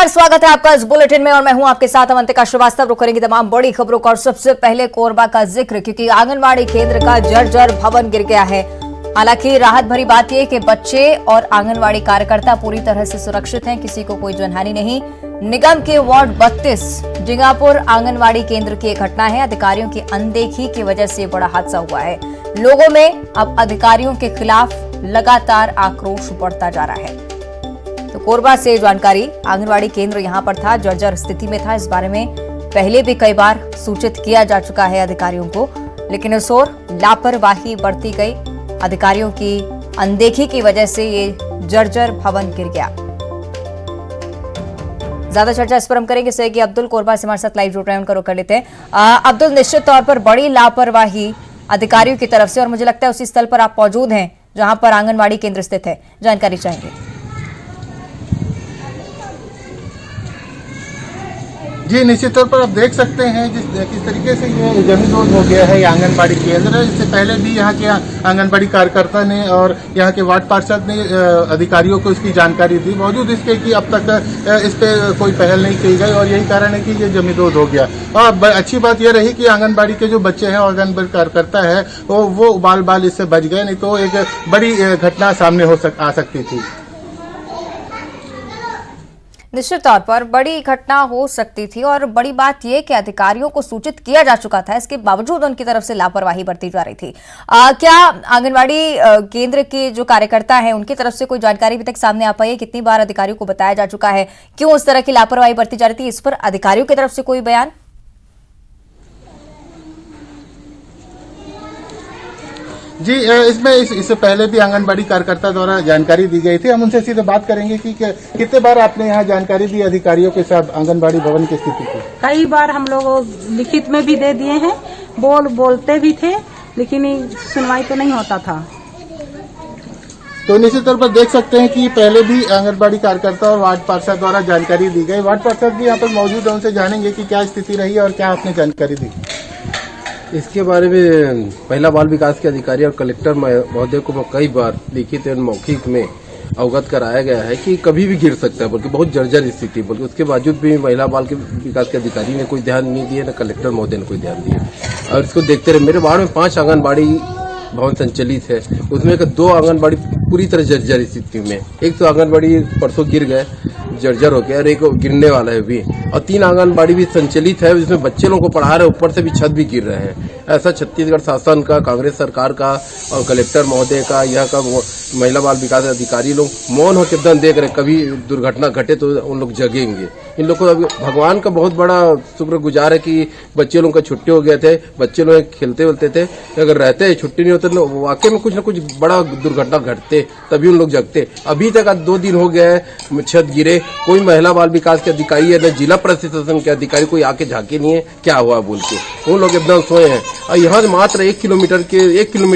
नमस्कार, स्वागत है आपका इस बुलेटिन में और मैं हूं आपके साथ अवंतिका श्रीवास्तव। रुक करेंगे तमाम बड़ी खबरों का और सबसे पहले कोरबा का जिक्र, क्योंकि आंगनबाड़ी केंद्र का जर्जर भवन गिर गया है। हालांकि राहत भरी बात यह कि बच्चे और आंगनबाड़ी कार्यकर्ता पूरी तरह से सुरक्षित हैं, किसी को कोई जनहानि नहीं। निगम के वार्ड 32 जिंगापुर आंगनबाड़ी केंद्र की एक घटना है। अधिकारियों की अनदेखी की वजह से बड़ा हादसा हुआ है। लोगों में अब अधिकारियों के खिलाफ लगातार आक्रोश बढ़ता जा रहा है। तो कोरबा से जानकारी, आंगनबाड़ी केंद्र यहां पर था, जर्जर स्थिति में था। इस बारे में पहले भी कई बार सूचित किया जा चुका है अधिकारियों को, लेकिन इस ओर लापरवाही बरती गई। अधिकारियों की अनदेखी की वजह से ये जर्जर भवन गिर गया। ज्यादा चर्चा इस पर हम करेंगे सहयोगी अब्दुल कोरबा से हमारे साथ लाइव जुड़ रहे हैं, उनका रुख कर लेते हैं। अब्दुल, निश्चित तौर पर बड़ी लापरवाही अधिकारियों की तरफ से, और मुझे लगता है उसी स्थल पर आप मौजूद हैं जहां पर आंगनबाड़ी केंद्र स्थित है। जानकारी चाहेंगे। जी, निश्चित तौर पर आप देख सकते हैं किस तरीके से ये जमींदोज हो गया है ये आंगनबाड़ी केंद्र। इससे पहले भी यहाँ के आंगनबाड़ी कार्यकर्ता ने और यहाँ के वार्ड पार्षद ने अधिकारियों को इसकी जानकारी दी, बावजूद इसके कि अब तक इस पे कोई पहल नहीं की गई, और यही कारण है कि ये जमींदोज हो गया। और अच्छी बात यह रही कि आंगनबाड़ी के जो बच्चे हैं, आंगनबाड़ी कार्यकर्ता है, वो बाल इससे बच गए, नहीं तो एक बड़ी घटना सामने आ सकती थी। निश्चित तौर पर बड़ी घटना हो सकती थी, और बड़ी बात यह कि अधिकारियों को सूचित किया जा चुका था, इसके बावजूद उनकी तरफ से लापरवाही बरती जा रही थी। क्या आंगनबाड़ी केंद्र के जो कार्यकर्ता हैं उनकी तरफ से कोई जानकारी अभी तक सामने आ पाई है? कितनी बार अधिकारियों को बताया जा चुका है, क्यों इस तरह की लापरवाही बरती जा रही थी? इस पर अधिकारियों की तरफ से कोई बयान? जी, इससे पहले भी आंगनबाड़ी कार्यकर्ता द्वारा जानकारी दी गई थी। हम उनसे सीधे बात करेंगे कि कितने बार आपने यहाँ जानकारी दी अधिकारियों के साथ आंगनबाड़ी भवन की स्थिति की? कई बार हम लोग लिखित में भी दे दिए हैं, बोलते भी थे, लेकिन सुनवाई तो नहीं होता था। तो निश्चित तौर पर देख सकते हैं कि पहले भी आंगनबाड़ी कार्यकर्ता और वार्ड पार्षद द्वारा जानकारी दी गई। वार्ड पार्षद भी यहाँ पर मौजूद है, उनसे जानेंगे कि क्या स्थिति रही और क्या आपने जानकारी दी। इसके बारे में महिला बाल विकास के अधिकारी और कलेक्टर महोदय को कई बार लिखित एवं मौखिक में अवगत कराया गया है कि कभी भी गिर सकता है, बल्कि बहुत जर्जर स्थिति, बल्कि उसके बावजूद भी महिला बाल के विकास के अधिकारी ने कोई ध्यान नहीं दिया, न कलेक्टर महोदय ने कोई ध्यान दिया। और इसको देखते रहे। मेरे वार्ड में 5 आंगनबाड़ी भवन संचालित है, उसमें 2 आंगनबाड़ी पूरी तरह जर्जर स्थिति में। एक तो आंगनबाड़ी परसों गिर गए, जर्जर हो गया, और एक गिरने वाला है भी, और 3 आंगनबाड़ी भी संचालित है, जिसमें बच्चे लोगों को पढ़ा रहे, ऊपर से भी छत भी गिर रहे हैं। ऐसा छत्तीसगढ़ शासन का, कांग्रेस सरकार का और कलेक्टर महोदय का, यहाँ का महिला बाल विकास अधिकारी लोग मौन होकर एकदम देख रहे। कभी दुर्घटना घटे तो उन लोग जगेंगे। इन लोग को भगवान का बहुत बड़ा शुक्रगुजार है कि बच्चे लोगों का छुट्टी हो गए थे, बच्चे लोग खेलते वेलते थे। अगर रहते छुट्टी नहीं होते तो वाकई में कुछ न कुछ बड़ा दुर्घटना घटते, तभी उन लोग जगते। अभी तक आज 2 दिन हो गए छत गिरे, कोई महिला बाल विकास के अधिकारी या न जिला प्रशासन के अधिकारी कोई आके झांके नहीं है क्या हुआ बोल के। उन लोग एकदम सोए हैं। और यहाँ मात्र 1 किलोमीटर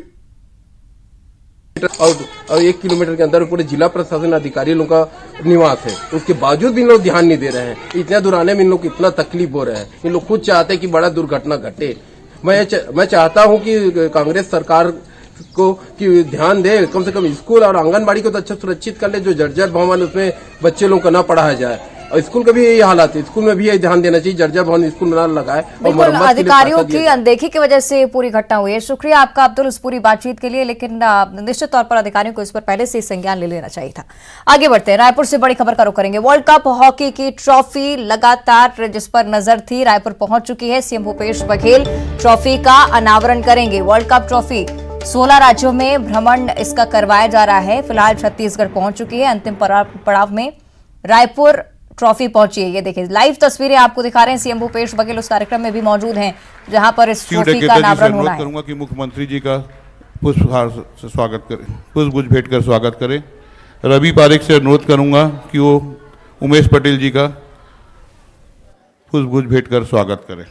और 1 किलोमीटर के अंदर पूरे जिला प्रशासन अधिकारी लोगों का निवास है, उसके बावजूद भी इन लोग ध्यान नहीं दे रहे हैं। इतने दूर आने में इन लोग को इतना तकलीफ हो रहा है। इन लोग खुद चाहते हैं कि बड़ा दुर्घटना घटे। मैं चाहता हूं कि कांग्रेस सरकार को कि ध्यान दे, कम से कम स्कूल और आंगनबाड़ी को तो अच्छा सुरक्षित कर ले। जो जर्जर भवन उसमें बच्चे लोगों को न पढ़ाया जाए, और स्कूल का भी यही हालात है, स्कूल में भी यही ध्यान देना चाहिए, जर्जर भवन स्कूल में न लगाए। और अधिकारियों की अनदेखी की वजह से पूरी घटना हुई है। शुक्रिया आपका अब्दुल इस पूरी बातचीत के लिए, लेकिन निश्चित तौर पर अधिकारियों को इस पर पहले से संज्ञान ले लेना चाहिए था। आगे बढ़ते हैं, रायपुर से बड़ी खबर का रुख करेंगे। वर्ल्ड कप हॉकी की ट्रॉफी लगातार जिस पर नजर थी रायपुर पहुंच चुकी है। सीएम भूपेश बघेल ट्रॉफी का अनावरण करेंगे। वर्ल्ड कप ट्रॉफी 16 राज्यों में भ्रमण इसका करवाया जा रहा है। फिलहाल छत्तीसगढ़ पहुंच चुकी है। अंतिम पड़ाव में रायपुर ट्रॉफी पहुंची है। ये देखिए लाइव तस्वीरें आपको दिखा रहे हैं। सीएम भूपेश बघेल उस कार्यक्रम में भी मौजूद हैं जहां पर इस ट्रॉफी का अनावरण होना है। करूंगा कि मुख्यमंत्री जी का पुष्पहार से स्वागत करें, पुष्पगुच्छ भेंट कर स्वागत करें। रवि पारेख से अनुरोध करूंगा कि वो उमेश पटेल जी का पुष्पगुच्छ भेंट कर स्वागत करें।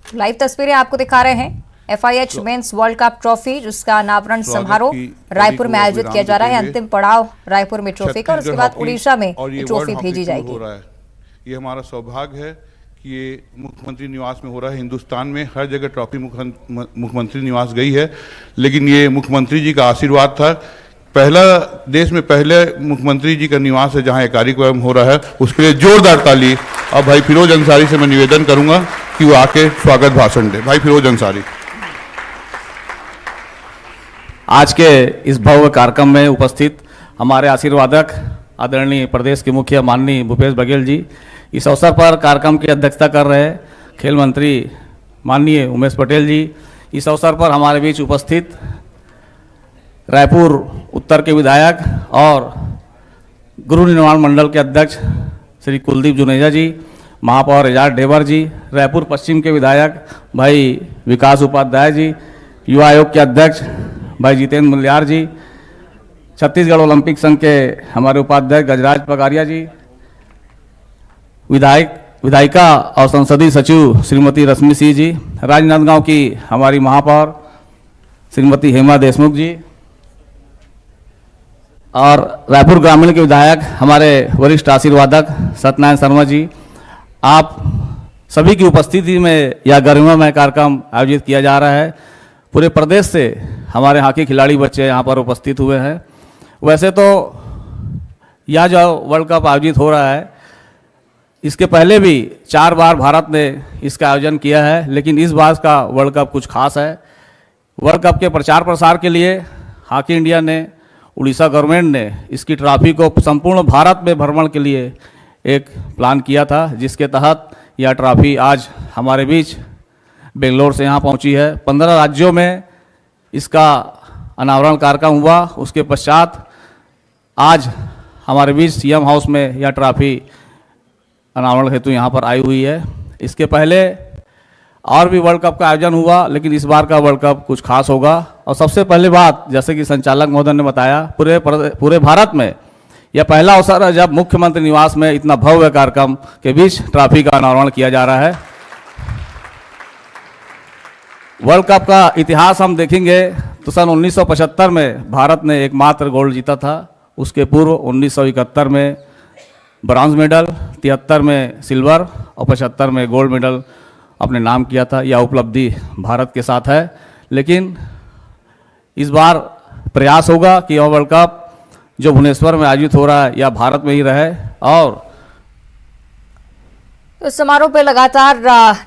लाइव तस्वीरें आपको दिखा रहे हैं। FIH mains world cup trophy जिसका अनावरण समारोह रायपुर में आयोजित किया जा रहा है। अंतिम पड़ाव रायपुर में ट्रॉफी का, और उसके बाद उड़ीसा में ट्रॉफी भेजी जाएगी। ये हमारा सौभाग्य है कि ये मुख्यमंत्री निवास में हो रहा है। हिंदुस्तान में हर जगह ट्रॉफी मुख्यमंत्री निवास गई है, लेकिन ये मुख्यमंत्री जी का आशीर्वाद था। पहला देश में पहले मुख्यमंत्री जी का निवास है जहां ये कार्यक्रम हो रहा है, उसके लिए जोरदार ताली। अब भाई फिरोज अंसारी से मैं निवेदन करूंगा कि वो आके स्वागत भाषण दे। भाई फिरोज अंसारी। आज के इस भव्य कार्यक्रम में उपस्थित हमारे आशीर्वादक आदरणीय प्रदेश के मुखिया माननीय भूपेश बघेल जी, इस अवसर पर कार्यक्रम की अध्यक्षता कर रहे खेल मंत्री माननीय उमेश पटेल जी, इस अवसर पर हमारे बीच उपस्थित रायपुर उत्तर के विधायक और गृह निर्माण मंडल के अध्यक्ष श्री कुलदीप जुनेजा जी, महापौर एजाज ढेबर जी, रायपुर पश्चिम के विधायक भाई विकास उपाध्याय जी, युवा आयोग के अध्यक्ष भाई जितेंद्र मुलियार जी, छत्तीसगढ़ ओलंपिक संघ के हमारे उपाध्यक्ष गजराज पगारिया जी, विधायिका और संसदीय सचिव श्रीमती रश्मि सिंह जी, राजनांदगांव की हमारी महापौर श्रीमती हेमा देशमुख जी और रायपुर ग्रामीण के विधायक हमारे वरिष्ठ आशीर्वादक सत्यनारायण शर्मा जी, आप सभी की उपस्थिति में यह गरिमामय कार्यक्रम आयोजित किया जा रहा है। पूरे प्रदेश से हमारे हॉकी खिलाड़ी बच्चे यहाँ पर उपस्थित हुए हैं। वैसे तो यह जो वर्ल्ड कप आयोजित हो रहा है, इसके पहले भी 4 बार भारत ने इसका आयोजन किया है, लेकिन इस बार का वर्ल्ड कप कुछ खास है। वर्ल्ड कप के प्रचार प्रसार के लिए हॉकी इंडिया ने, उड़ीसा गवर्नमेंट ने इसकी ट्रॉफी को संपूर्ण भारत में भ्रमण के लिए एक प्लान किया था, जिसके तहत यह ट्रॉफी आज हमारे बीच बेंगलोर से यहाँ पहुँची है। 15 राज्यों में इसका अनावरण कार्यक्रम हुआ। उसके पश्चात आज हमारे बीच सीएम हाउस में यह ट्रॉफी अनावरण हेतु यहाँ पर आई हुई है। इसके पहले और भी वर्ल्ड कप का आयोजन हुआ, लेकिन इस बार का वर्ल्ड कप कुछ खास होगा। और सबसे पहली बात, जैसे कि संचालक महोदय ने बताया, पूरे भारत में यह पहला अवसर है जब मुख्यमंत्री निवास में इतना भव्य कार्यक्रम के बीच ट्रॉफी का अनावरण किया जा रहा है। वर्ल्ड कप का इतिहास हम देखेंगे तो सन 1975 में भारत ने एकमात्र गोल्ड जीता था। उसके पूर्व 1971 में ब्रॉन्ज मेडल, 73 में सिल्वर और 75 में गोल्ड मेडल अपने नाम किया था। यह उपलब्धि भारत के साथ है, लेकिन इस बार प्रयास होगा कि यह वर्ल्ड कप जो भुवनेश्वर में आयोजित हो रहा है यह भारत में ही रहे। और तो समारोह पे लगातार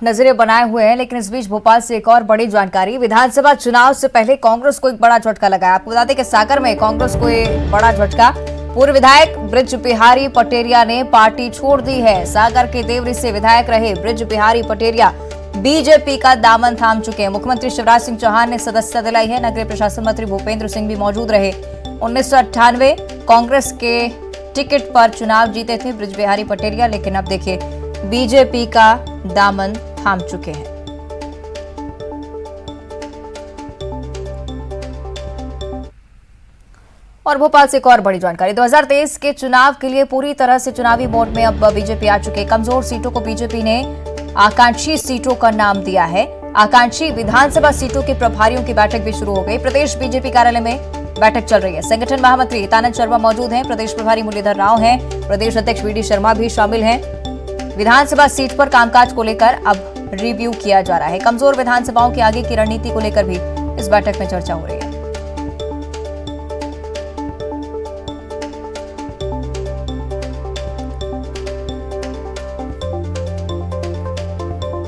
नजरें बनाए हुए हैं, लेकिन इस बीच भोपाल से एक और बड़ी जानकारी। विधानसभा चुनाव से पहले कांग्रेस को एक बड़ा झटका लगा है। आपको बता दें कि सागर में कांग्रेस को एक बड़ा झटका। पूर्व विधायक बृज बिहारी पटेरिया ने पार्टी छोड़ दी है। सागर के देवरी से विधायक रहे बृज बिहारी पटेरिया बीजेपी का दामन थाम चुके हैं। मुख्यमंत्री शिवराज सिंह चौहान ने सदस्यता दिलाई है। नगरीय प्रशासन मंत्री भूपेंद्र सिंह भी मौजूद रहे। 1998 कांग्रेस के टिकट पर चुनाव जीते थे बृज बिहारी पटेरिया, लेकिन अब देखिए बीजेपी का दामन थाम चुके हैं। और भोपाल से एक और बड़ी जानकारी। 2023 के चुनाव के लिए पूरी तरह से चुनावी मोड में अब बीजेपी आ चुके। कमजोर सीटों को बीजेपी ने आकांक्षी सीटों का नाम दिया है। आकांक्षी विधानसभा सीटों के प्रभारियों की बैठक भी शुरू हो गई। प्रदेश बीजेपी कार्यालय में बैठक चल रही है। संगठन महामंत्री तानंद शर्मा मौजूद हैं, प्रदेश प्रभारी मुरलीधर राव हैं, प्रदेश अध्यक्ष वीडी शर्मा भी शामिल हैं। विधानसभा सीट पर कामकाज को लेकर अब रिव्यू किया जा रहा है। कमजोर विधानसभाओं की आगे की रणनीति को लेकर भी इस बैठक में चर्चा हो रही है।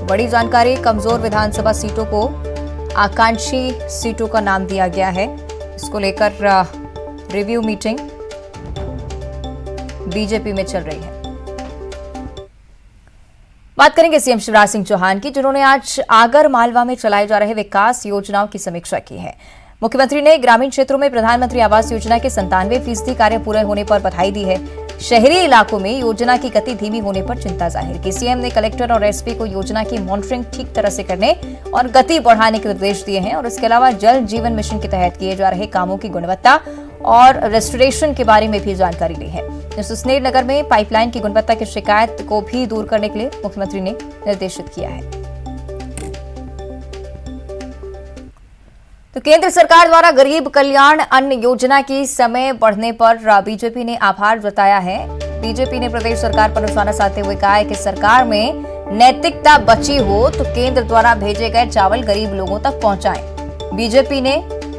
बड़ी जानकारी, कमजोर विधानसभा सीटों को आकांक्षी सीटों का नाम दिया गया है। इसको लेकर रिव्यू मीटिंग बीजेपी में चल रही है। बात करेंगे सीएम शिवराज सिंह चौहान की, जिन्होंने आज आगर मालवा में चलाए जा रहे विकास योजनाओं की समीक्षा की है। मुख्यमंत्री ने ग्रामीण क्षेत्रों में प्रधानमंत्री आवास योजना के 97% कार्य पूरे होने पर बधाई दी है। शहरी इलाकों में योजना की गति धीमी होने पर चिंता जाहिर की। सीएम ने कलेक्टर और एसपी को योजना की मॉनिटरिंग ठीक तरह से करने और गति बढ़ाने के निर्देश दिए हैं। और इसके अलावा जल जीवन मिशन के तहत किए जा रहे कामों की गुणवत्ता और रेस्टोरेशन के बारे में भी जानकारी ली है। सुसनेर नगर में पाइपलाइन की गुणवत्ता की शिकायत को भी दूर करने के लिए मुख्यमंत्री ने निर्देशित किया है। तो केंद्र सरकार द्वारा गरीब कल्याण अन्न योजना की समय बढ़ने पर बीजेपी ने आभार जताया है। बीजेपी ने प्रदेश सरकार पर निशाना साधते हुए कहा है कि सरकार में नैतिकता बची हो तो केंद्र द्वारा भेजे गए चावल गरीब लोगों तक पहुंचाएं। बीजेपी ने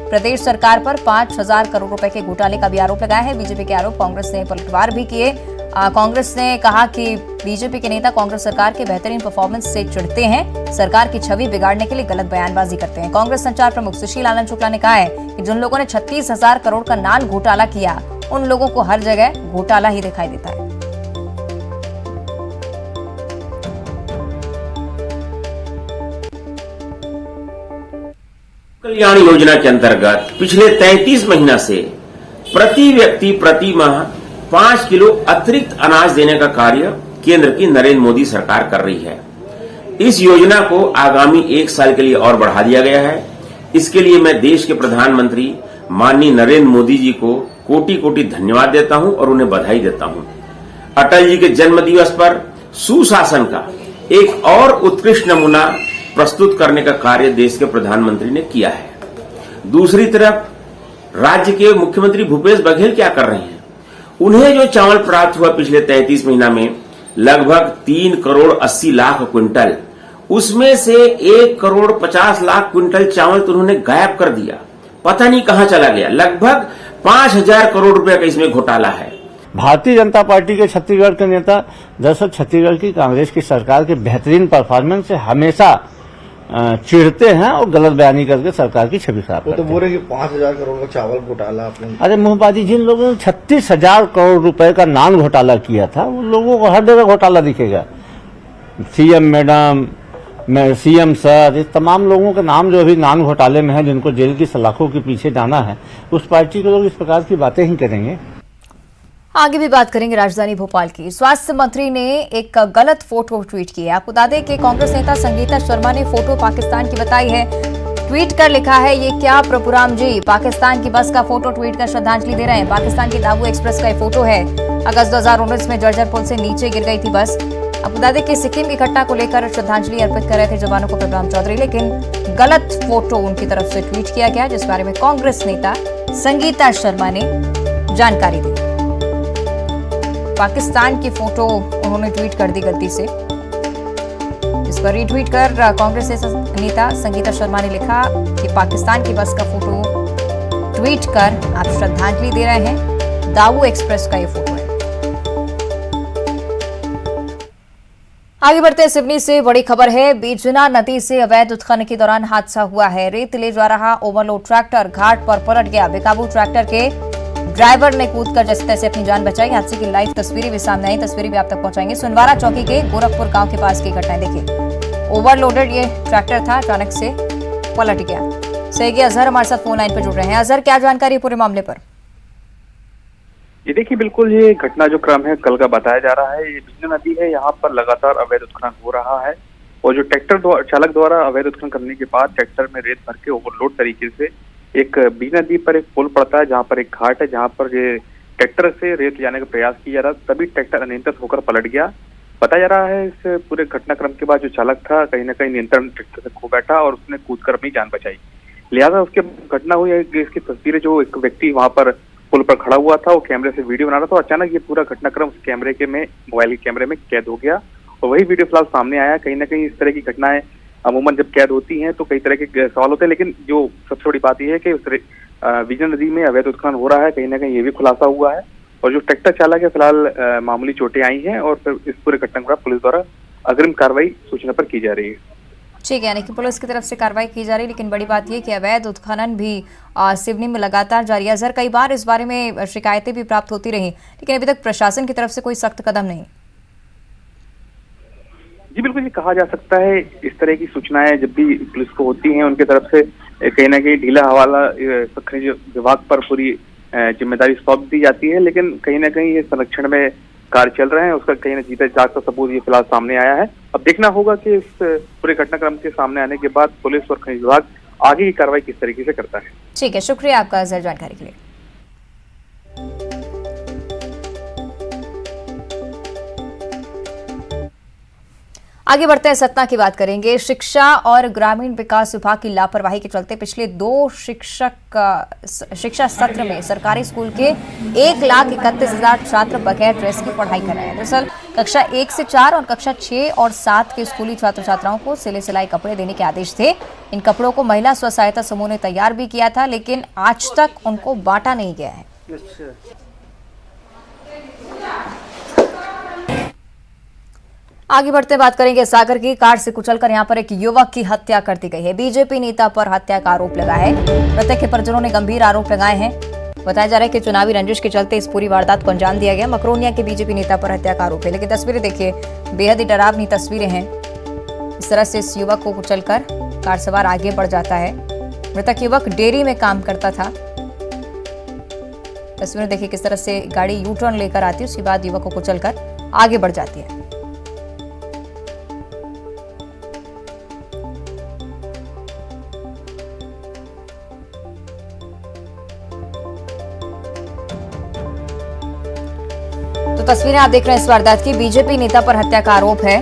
प्रदेश सरकार पर 5,000 करोड़ रुपए के घोटाले का भी आरोप लगाया है। बीजेपी के आरोप कांग्रेस ने पलटवार भी किए। कांग्रेस ने कहा कि बीजेपी के नेता कांग्रेस सरकार के बेहतरीन परफॉर्मेंस से चिढ़ते हैं, सरकार की छवि बिगाड़ने के लिए गलत बयानबाजी करते हैं। कांग्रेस संचार प्रमुख सुशील आनंद शुक्ला ने कहा है कि जिन लोगों ने 36,000 करोड़ का नान घोटाला किया, उन लोगों को हर जगह घोटाला ही दिखाई देता है। कल्याण योजना के अंतर्गत पिछले 33 महीना से प्रति व्यक्ति प्रति माह 5 किलो अतिरिक्त अनाज देने का कार्य केंद्र की नरेंद्र मोदी सरकार कर रही है। इस योजना को आगामी 1 साल के लिए और बढ़ा दिया गया है। इसके लिए मैं देश के प्रधानमंत्री माननीय नरेंद्र मोदी जी को कोटि कोटि धन्यवाद देता हूं और उन्हें बधाई देता हूं। अटल जी के जन्म दिवस पर सुशासन का एक और उत्कृष्ट नमूना प्रस्तुत करने का कार्य देश के प्रधानमंत्री ने किया है। दूसरी तरफ राज्य के मुख्यमंत्री भूपेश बघेल क्या कर रहे हैं? उन्हें जो चावल प्राप्त हुआ पिछले 33 महीना में लगभग 3 करोड़ 80 लाख क्विंटल, उसमें से 1 करोड़ 50 लाख क्विंटल चावल तो उन्होंने गायब कर दिया, पता नहीं कहां चला गया। लगभग 5,000 करोड़ रुपए का इसमें घोटाला है। भारतीय जनता पार्टी के छत्तीसगढ़ के नेता दरअसल छत्तीसगढ़ की कांग्रेस की सरकार के बेहतरीन परफॉर्मेंस से हमेशा चिढ़ते हैं और गलत बयानी करके सरकार की छवि खराब करते हैं। तो बोल रहे कि 5,000 करोड़ का चावल घोटाला आपने। अरे मुंहबाजी, जिन लोगों ने 36,000 करोड़ रुपए का नान घोटाला किया था, उन लोगों को हर जगह घोटाला दिखेगा। सीएम मैडम, सीएम सर, ये तमाम लोगों के नाम जो अभी नान घोटाले में है, जिनको जेल की सलाखों के पीछे जाना है, उस पार्टी के लोग इस प्रकार की बातें ही करेंगे। आगे भी बात करेंगे राजधानी भोपाल की। स्वास्थ्य मंत्री ने एक गलत फोटो ट्वीट की है। आपको बता दें कि कांग्रेस नेता संगीता शर्मा ने फोटो पाकिस्तान की बताई है। ट्वीट कर लिखा है, ये क्या प्रभुराम जी, पाकिस्तान की बस का फोटो ट्वीट कर श्रद्धांजलि दे रहे हैं। पाकिस्तान की दावू एक्सप्रेस का ये फोटो है। अगस्त 2019 में जर्जर पुल से नीचे गिर गई थी बस। आपको बता दें कि सिक्किम की घटना को लेकर श्रद्धांजलि अर्पित कर रहे थे जवानों को प्रभुराम चौधरी, लेकिन गलत फोटो उनकी तरफ से ट्वीट किया गया, जिस बारे में कांग्रेस नेता संगीता शर्मा ने जानकारी दी। पाकिस्तान की फोटो उन्होंने ट्वीट कर दी गलती से। इस पर रीट्वीट कर कांग्रेस नेता संगीता शर्मा ने लिखा कि पाकिस्तान की बस का फोटो ट्वीट कर आप श्रद्धांजलि दे रहे हैं। दावू एक्सप्रेस का ये फोटो है। आगे बढ़ते हैं सिवनी से बड़ी खबर है। बीजना नदी से अवैध उत्खनन के दौरान हादसा हुआ है। रेत ले जा रहा ओवरलोड ट्रैक्टर घाट पर पलट गया। बेकाबू ट्रैक्टर के ड्राइवर ने कूदकर जैसे तैसे अपनी जान बचाई। हादसे की लाइव तस्वीरें भी सामने आई, तस्वीरें भी आप तक पहुंचाएंगे। सुनवारा चौकी के गोरखपुर गांव के पास की घटनाएं देखिए। ओवरलोडेड ये ट्रैक्टर था, अचानक से पलट गया। सहयोगी अजहर हमारे साथ फोन लाइन पर जुड़ रहे हैं। अजहर, क्या जानकारी है पूरे मामले पर? ये देखिए, बिल्कुल ये घटना जो क्रम है कल का बताया जा रहा है। ये बीजना नदी है, यहाँ पर लगातार अवैध उत्खनन हो रहा है और जो ट्रैक्टर चालक द्वारा अवैध उत्खनन करने के बाद ट्रैक्टर में रेत भर के ओवरलोड तरीके से एक बीजना नदी पर एक पुल पड़ता है, जहाँ पर एक घाट है, जहाँ पर ये ट्रैक्टर से रेत ले जाने का प्रयास किया जा रहा, तभी ट्रैक्टर अनियंत्रित होकर पलट गया। बताया जा रहा है इस पूरे घटनाक्रम के बाद जो चालक था कहीं ना कहीं नियंत्रण ट्रैक्टर से खो बैठा और उसने कूदकर अपनी जान बचाई। लिहाजा उसके घटना हुई है, इसकी तस्वीरें जो एक व्यक्ति वहां पर पुल पर खड़ा हुआ था, वो कैमरे से वीडियो बना रहा था। अचानक ये पूरा घटनाक्रम उस कैमरे के में मोबाइल के कैमरे में कैद हो गया और वही वीडियो फिलहाल सामने आया। कहीं ना कहीं इस तरह की घटनाएं अमूमन जब कैद होती हैं तो कई तरह के सवाल होते हैं, लेकिन जो सबसे बड़ी बात यह है कि उस बीजना नदी में अवैध उत्खनन हो रहा है, कहीं ना कहीं ये भी खुलासा हुआ है और जो ट्रैक्टर चालक है फिलहाल मामूली चोटें आई हैं और फिर इस पूरे घटना के बाद पुलिस द्वारा अग्रिम कार्रवाई सूचना पर की जा रही है। ठीक है, यानी कि पुलिस की तरफ से कार्रवाई की जा रही है, लेकिन बड़ी बात यह कि अवैध उत्खनन भी सिवनी में लगातार जारी है। अजहर, कई बार इस बारे में शिकायतें भी प्राप्त होती रही, लेकिन अभी तक प्रशासन की तरफ से कोई सख्त कदम नहीं। जी बिल्कुल, ये कहा जा सकता है इस तरह की सूचनाएं जब भी पुलिस को होती हैं उनके तरफ से कहीं ना कहीं ढीला हवाला खनिज विभाग पर पूरी जिम्मेदारी सौंप दी जाती है, लेकिन कहीं ना कहीं ये संरक्षण में कार्य चल रहे हैं, उसका कहीं ना जीता जाग का सबूत ये फिलहाल सामने आया है। अब देखना होगा कि इस पूरे घटनाक्रम के सामने आने के बाद पुलिस और खनिज विभाग आगे की कार्रवाई किस तरीके से करता है। ठीक है, शुक्रिया आपका अजहर जानकारी के लिए। आगे बढ़ते हैं, सतना की बात करेंगे। शिक्षा और ग्रामीण विकास विभाग की लापरवाही के चलते पिछले 2 शिक्षा सत्र में सरकारी स्कूल के 1,31,000 छात्र बगैर ड्रेस की पढ़ाई कर रहे हैं। दरअसल कक्षा 1 से 4 और कक्षा 6 और 7 के स्कूली छात्र छात्राओं को सिले सिलाई कपड़े देने के आदेश थे। इन कपड़ों को महिला स्व सहायता समूह ने तैयार भी किया था, लेकिन आज तक उनको बांटा नहीं गया है। आगे बढ़ते बात करेंगे सागर की। कार से कुचलकर यहां पर एक युवक की हत्या कर दी गई है। बीजेपी नेता पर हत्या का आरोप लगा है। मृतक के परिजनों ने गंभीर आरोप लगाए हैं। बताया जा रहा है कि चुनावी रंजिश के चलते इस पूरी वारदात को अंजाम दिया गया। मकरोनिया के बीजेपी नेता पर हत्या का आरोप है, लेकिन तस्वीरें देखिए, बेहद ही डरावनी तस्वीरें हैं। इस तरह से इस युवक को कुचलकर कार सवार आगे बढ़ जाता है। मृतक युवक डेयरी में काम करता था। तस्वीरें देखिए किस तरह से गाड़ी यू टर्न लेकर आती है, उसके बाद युवक को कुचलकर आगे बढ़ जाती है। तो तस्वीरें आप देख रहे हैं इस वारदात की। बीजेपी नेता पर हत्या का आरोप है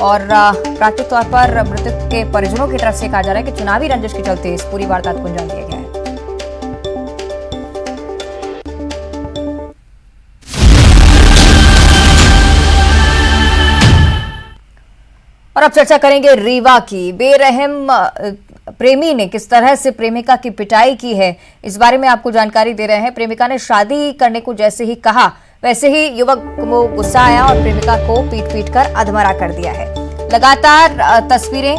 और प्राथमिक तौर पर मृतक के परिजनों की तरफ से कहा जा रहा है कि चुनावी रंजिश के चलते इस पूरी वारदात को अंजाम दिया गया है। और अब चर्चा करेंगे रीवा की। बेरहम प्रेमी ने किस तरह से प्रेमिका की पिटाई की है, इस बारे में आपको जानकारी दे रहे हैं। प्रेमिका ने शादी करने को जैसे ही कहा, वैसे ही युवक को गुस्सा आया और प्रेमिका को पीट पीट कर अधमरा कर दिया है। लगातार तस्वीरें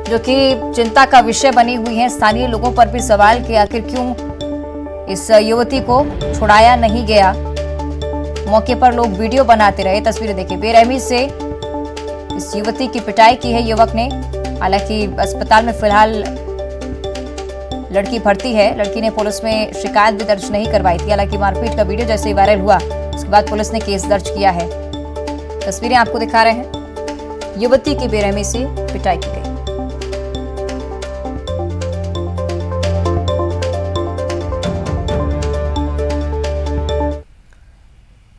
जो कि चिंता का विषय बनी हुई हैं। स्थानीय लोगों पर भी सवाल कि आखिर क्यों इस युवती को छुड़ाया नहीं गया। मौके पर लोग वीडियो बनाते रहे। तस्वीरें देखिए, बेरहमी से इस युवती की पिटाई की है युवक ने। हालांकि अस्पताल में फिलहाल लड़की भर्ती है। लड़की ने पुलिस में शिकायत भी दर्ज नहीं करवाई थी। हालांकि मारपीट का वीडियो जैसे ही वायरल हुआ, उसके बाद पुलिस ने केस दर्ज किया है। तस्वीरें आपको दिखा रहे हैं, युवती की बेरहमी से पिटाई की गई।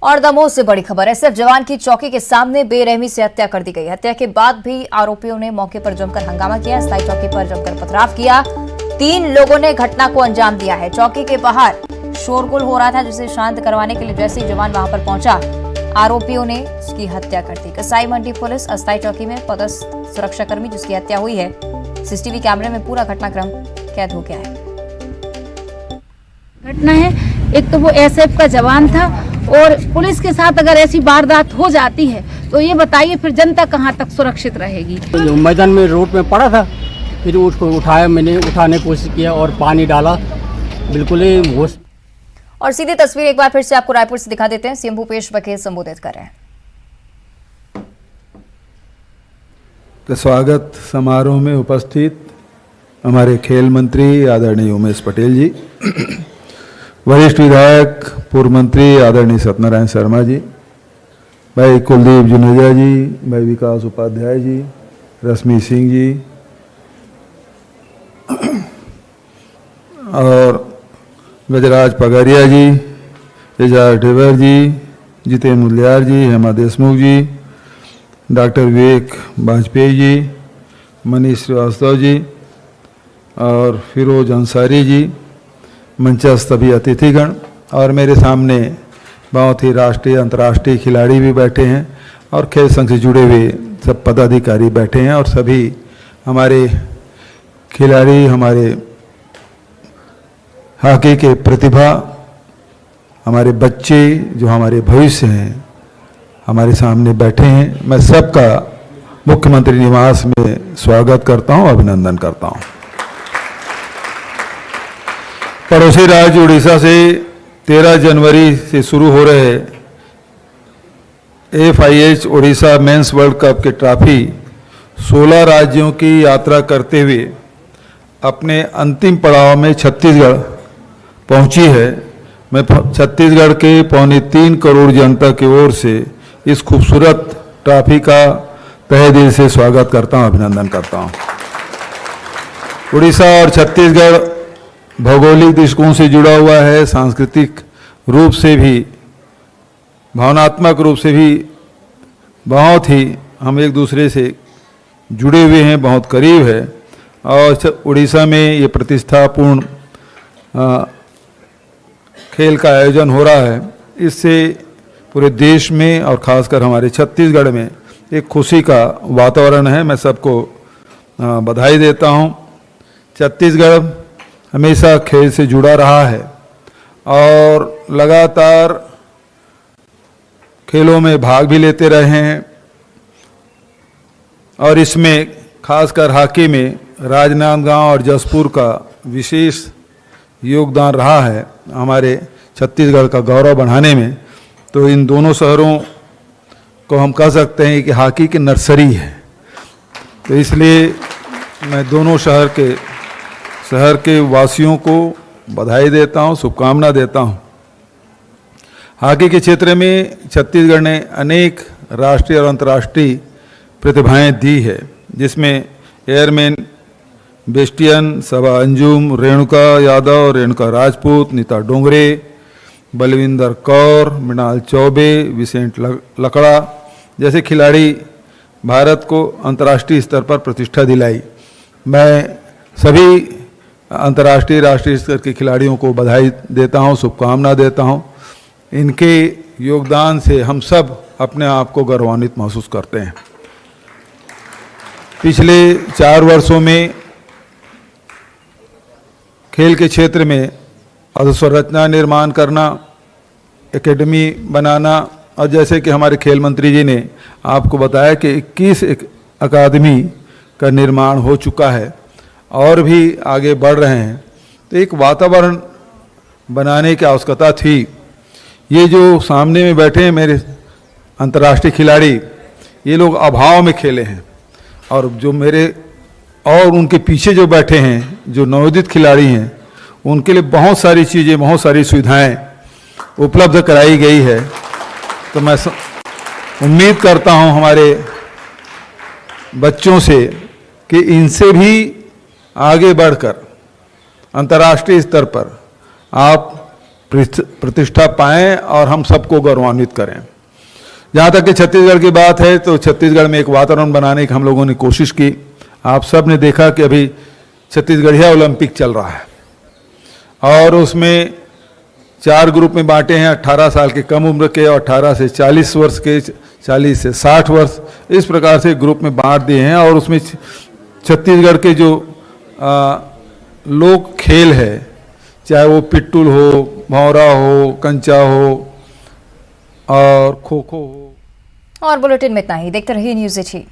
और दमोह से बड़ी खबर, एसएफ जवान की चौकी के सामने बेरहमी से हत्या कर दी गई। हत्या के बाद भी आरोपियों ने मौके पर जमकर हंगामा किया। स्थायी चौकी पर जमकर पथराव किया। 3 लोगों ने घटना को अंजाम दिया है। चौकी के बाहर शोरगुल हो रहा था, जिसे शांत करवाने के लिए जैसे ही जवान वहां पर पहुंचा, आरोपियों ने उसकी हत्या कर दी। कसाई मंडी पुलिस अस्थायी चौकी में पदस्थ सुरक्षाकर्मी जिसकी हत्या हुई है, सीसीटीवी कैमरे में पूरा घटनाक्रम कैद हो गया है। घटना है, एक तो वो एसएफ का जवान था और पुलिस के साथ अगर ऐसी वारदात हो जाती है तो ये बताइए फिर जनता कहाँ तक सुरक्षित रहेगी। मैदान में रोड में पड़ा था, फिर उसको उठाया, मैंने उठाने की कोशिश किया और पानी डाला, बिल्कुल ही होश। और सीधी तस्वीर एक बार फिर से आपको रायपुर से दिखा देते हैं। सीएम भूपेश बघेल संबोधित कर रहे हैं। तो स्वागत समारोह में उपस्थित हमारे खेल मंत्री आदरणीय उमेश पटेल जी, वरिष्ठ विधायक पूर्व मंत्री आदरणीय सत्यनारायण शर्मा जी, भाई कुलदीप जुनेजा जी, भाई विकास उपाध्याय जी, रश्मि सिंह जी और गजराज पगारिया जी, एजाज ढेबर जी, जितेंद्र मुलियार जी, हेमा देशमुख जी, डॉक्टर विवेक वाजपेयी जी, मनीष श्रीवास्तव जी और फिरोज अंसारी जी, मंचस्थ सभी अतिथिगण और मेरे सामने बहुत ही राष्ट्रीय अंतर्राष्ट्रीय खिलाड़ी भी बैठे हैं और खेल संघ से जुड़े हुए सब पदाधिकारी बैठे हैं और सभी हमारे खिलाड़ी, हमारे हॉकी के प्रतिभा, हमारे बच्चे जो हमारे भविष्य हैं, हमारे सामने बैठे हैं। मैं सबका मुख्यमंत्री निवास में स्वागत करता हूं, अभिनंदन करता हूं। पड़ोसी राज्य उड़ीसा से 13 जनवरी से शुरू हो रहे FIH Orissa mains world cup के ट्रॉफी 16 राज्यों की यात्रा करते हुए अपने अंतिम पड़ाव में छत्तीसगढ़ पहुंची है। मैं छत्तीसगढ़ के 3.25 करोड़ जनता की ओर से इस खूबसूरत ट्रॉफी का तहे दिल से स्वागत करता हूं, अभिनंदन करता हूं। उड़ीसा और छत्तीसगढ़ भौगोलिक दृष्टिकोण से जुड़ा हुआ है, सांस्कृतिक रूप से भी, भावनात्मक रूप से भी बहुत ही हम एक दूसरे से जुड़े हुए हैं, बहुत करीब है। और उड़ीसा में ये प्रतिष्ठापूर्ण खेल का आयोजन हो रहा है। इससे पूरे देश में और खासकर हमारे छत्तीसगढ़ में एक खुशी का वातावरण है। मैं सबको बधाई देता हूं। छत्तीसगढ़ हमेशा खेल से जुड़ा रहा है और लगातार खेलों में भाग भी लेते रहे हैं और इसमें खासकर हॉकी में राजनांदगांव और जसपुर का विशेष योगदान रहा है हमारे छत्तीसगढ़ का गौरव बढ़ाने में। तो इन दोनों शहरों को हम कह सकते हैं कि हॉकी की नर्सरी है। तो इसलिए मैं दोनों शहर के वासियों को बधाई देता हूं, शुभकामना देता हूं। हॉकी के क्षेत्र में छत्तीसगढ़ ने अनेक राष्ट्रीय और अंतर्राष्ट्रीय प्रतिभाएं दी है, जिसमें एयरमैन बेस्टियन, सबा अंजुम, रेणुका यादव, रेणुका राजपूत, नीता डोंगरे, बलविंदर कौर, मृणाल चौबे, विसेंट लकड़ा जैसे खिलाड़ी भारत को अंतर्राष्ट्रीय स्तर पर प्रतिष्ठा दिलाई। मैं सभी अंतर्राष्ट्रीय राष्ट्रीय स्तर के खिलाड़ियों को बधाई देता हूं, शुभकामना देता हूं। इनके योगदान से हम सब अपने आप को गौरवान्वित महसूस करते हैं। पिछले 4 वर्षों में खेल के क्षेत्र में अधोसंरचना निर्माण करना, एकेडमी बनाना और जैसे कि हमारे खेल मंत्री जी ने आपको बताया कि 21 अकादमी का निर्माण हो चुका है और भी आगे बढ़ रहे हैं। तो एक वातावरण बनाने की आवश्यकता थी। ये जो सामने में बैठे हैं मेरे अंतर्राष्ट्रीय खिलाड़ी, ये लोग अभाव में खेले हैं और जो मेरे और उनके पीछे जो बैठे हैं जो नवोदित खिलाड़ी हैं, उनके लिए बहुत सारी चीज़ें, बहुत सारी सुविधाएं उपलब्ध कराई गई है। तो मैं उम्मीद करता हूं हमारे बच्चों से कि इनसे भी आगे बढ़कर अंतर्राष्ट्रीय स्तर पर आप प्रतिष्ठा पाएं और हम सबको गौरवान्वित करें। जहाँ तक कि छत्तीसगढ़ की बात है तो छत्तीसगढ़ में एक वातावरण बनाने की हम लोगों ने कोशिश की। आप सब ने देखा कि अभी छत्तीसगढ़िया ओलंपिक चल रहा है और उसमें 4 ग्रुप में बांटे हैं, 18 साल के कम उम्र के और 18 से 40 वर्ष के, 40 से 60 वर्ष, इस प्रकार से ग्रुप में बांट दिए हैं। और उसमें छत्तीसगढ़ के जो लोक खेल है, चाहे वो पिट्टूल हो, भौरा हो, कंचा हो और खो खो हो। और बुलेटिन में इतना ही। देखते रहिए न्यूज़ 18।